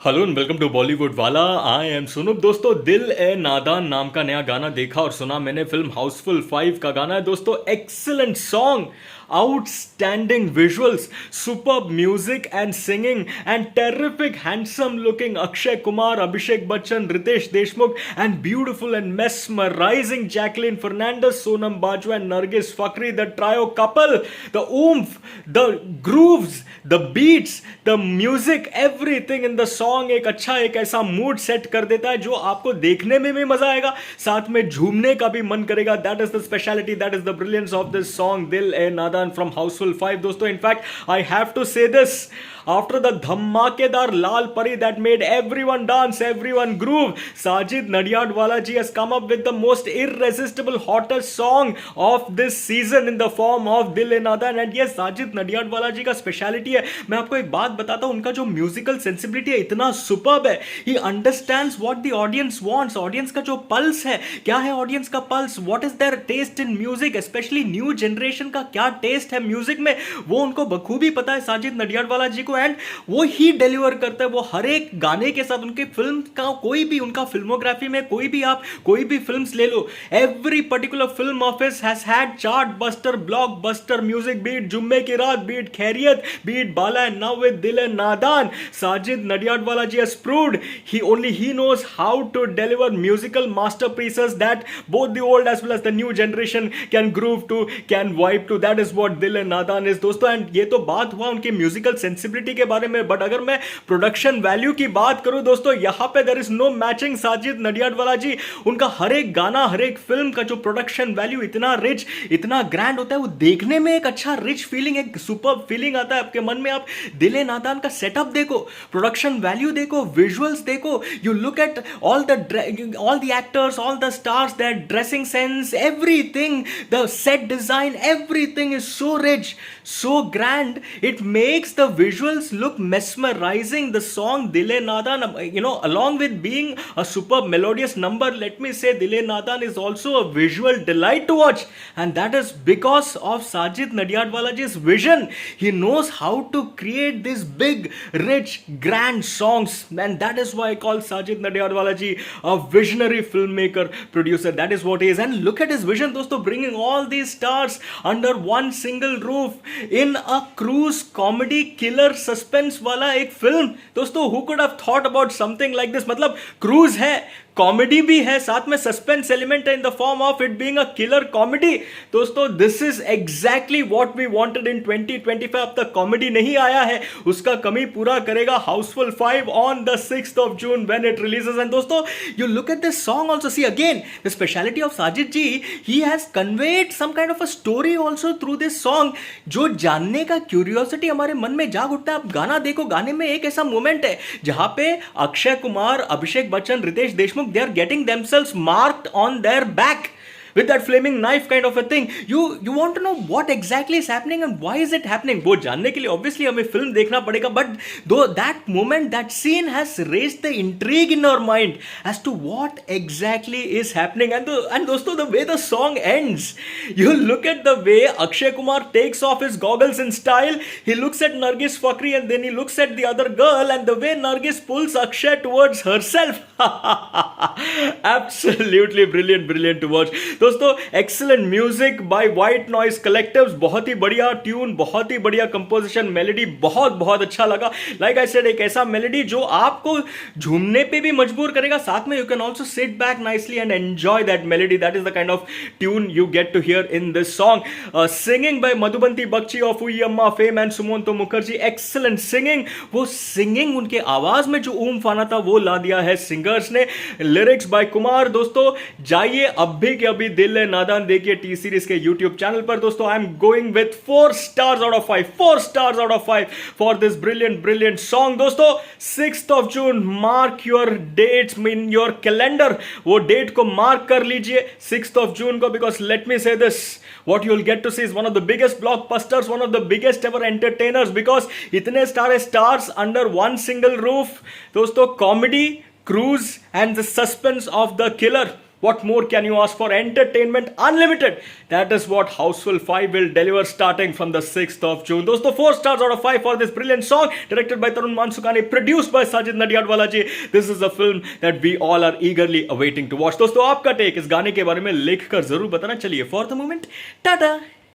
Hello and welcome to Bollywood वाला। I am Sunup. दोस्तों, दिल ए नादान नाम का नया गाना देखा और सुना मैंने। फिल्म हाउसफुल 5 का गाना है दोस्तों। Excellent song, outstanding visuals, superb music and singing and terrific handsome looking Akshay Kumar, Abhishek Bachchan, Riteish Deshmukh and beautiful and mesmerizing Jacqueline Fernandez, Sonam Bajwa and Nargis Fakhri, the trio couple, the oomph, the grooves, the beats, the music, everything in the song एक अच्छा एक ऐसा mood set कर देता है जो आपको देखने में भी मजा आएगा, साथ में झूमने का भी मन करेगा। That is the speciality, that is the brilliance of this song दिल ए नादान फ्रॉम हाउसफुल 5 दोस्तों। इनफैक्ट आई हैव टू से दिस, after the धमाकेदार लाल परी that made everyone dance, everyone groove, Sajid Nadiadwala ji has come up with the most irresistible, hottest song of this season in the form of Dil E Nadan. And yes, Sajid Nadiadwala ji का speciality है, मैं आपको एक बात बताता हूं, उनका जो म्यूजिकल सेंसिबिलिटी है इतना सुपर्ब है। He understands what the audience wants, audience का जो पल्स है, क्या है ऑडियंस का pulse, what is their taste in music, specially new generation का क्या टेस्ट है म्यूजिक में, वो उनको बखूबी पता है साजिद नडियाडवाला जी को। एंड वो ही डिलीवर करता है वो हर एक गाने के साथ। उनके फिल्म का कोई भी, उनका फिल्मोग्राफी में कोई भी आप कोई भी फिल्म्स ले लो, every particular film of his has had chartbuster, blockbuster music, beat Jumme ki Raat, beat Khairiyat, beat Bala and now with Dil E नादान। साजिद नडियाडवाला जी has proved he knows how to deliver musical masterpieces that both the old as well as the new generation can groove to, can vibe to. That is what दिल ए नादान is दोस्तों। And ये तो बात हुआ उनके musical sensibility के बारे में, बट अगर मैं प्रोडक्शन वैल्यू की बात करूं दोस्तों, यहां पे there is no matching Sajid Nadiadwala ji. उनका हर एक गाना, हर एक फिल्म का जो प्रोडक्शन वैल्यू इतना रिच, इतना ग्रैंड होता है, वो देखने में एक अच्छा रिच फीलिंग, एक सुपर्ब फीलिंग आता है आपके मन में। आप दिल ए नादान का सेटअप देखो, प्रोडक्शन वैल्यू देखो, विजुअल्स देखो, you look at all the actors, all the stars, their dressing sense, everything, the set design, everything is so rich, so grand, it makes the visuals look mesmerizing. The song Dil E Nadan, along with being a super melodious number, let me say Dil E Nadan is also a visual delight to watch, and that is because of Sajid Nadiadwala ji's vision. He knows how to create these big, rich, grand songs, and that is why I call Sajid Nadiadwala ji a visionary filmmaker, producer. That is what he is. And look at his vision दोस्तों, bringing all these stars under one single roof in a cruise comedy killer suspense वाला एक film दोस्तों। who could have thought about something like this? मतलब cruise है, comedy भी है, साथ में सस्पेंस एलिमेंट है in the form of it being a killer comedy दोस्तों। This is exactly what we wanted in 2025। अब तक कॉमेडी नहीं आया है, उसका कमी पूरा करेगा Housefull 5 on the 6th of June when it releases. And दोस्तों, you look at this song also, see again the speciality of Sajid ji, he has conveyed some kind of a story also through this song, जो जानने का curiosity हमारे मन में जाग उठता है। आप गाना देखो, गाने में एक ऐसा मोमेंट है जहां पे Akshay Kumar, Abhishek Bachchan, Riteish Deshmukh, they are getting themselves marked on their back with that flaming knife kind of a thing. You want to know what exactly is happening and why is it happening. वो जानने के लिए obviously हमें film देखना पड़ेगा, but though that moment, that scene has raised the intrigue in our mind as to what exactly is happening. And दोस्तों, the way the song ends, you look at the way Akshay Kumar takes off his goggles in style, he looks at Nargis Fakhri and then he looks at the other girl, and the way Nargis pulls Akshay towards herself, absolutely brilliant to watch दोस्तों। Excellent music by white noise collectives, बहुत ही बढ़िया tune, बहुत ही बढ़िया composition, melody बहुत अच्छा लगा। Like I said, एक ऐसा मेलोडी जो आपको झूमने पे भी मजबूर करेगा, साथ में you can also sit back nicely and enjoy that melody. That is the kind of tune you get to hear in this song. Singing by Madhubanti Bagchi of हुई अम्मा fame and Sumanto Mukherjee, excellent singing. वो सिंगिंग, उनके आवाज में जो ऊम्फ आना था वो ला दिया है सिंगर्स ने। Lyrics by Kumar. दोस्तों, जाइए अब भी के अभी दिल ए नादान देखिए टी सीरीज के यूट्यूब चैनल पर दोस्तों। I am going with 4 stars out of 5, 4 stars out of 5 for this brilliant song दोस्तों। 6th of June, mark your dates in your calendar, वो डेट को मार्क कर लीजिए 6th of June को, because let me say this, what you'll get to see is one of the biggest blockbusters, one of the biggest ever entertainers, because इतने सारे stars under one single roof दोस्तों। Comedy, cruise and the suspense of the killer, What more can you ask for? Entertainment unlimited. That is what Houseful 5 will deliver starting from the 6th of June. दोस्तों 4 stars out of 5 for this brilliant song, directed by Tarun Mansukani, produced by Sajid Nadiadwala ji. This is a film that we all are eagerly awaiting to watch. दोस्तों आपका take इस गाने के बारे में लिख कर जरूर बताना. चलिए फॉर द मोमेंट टाटा.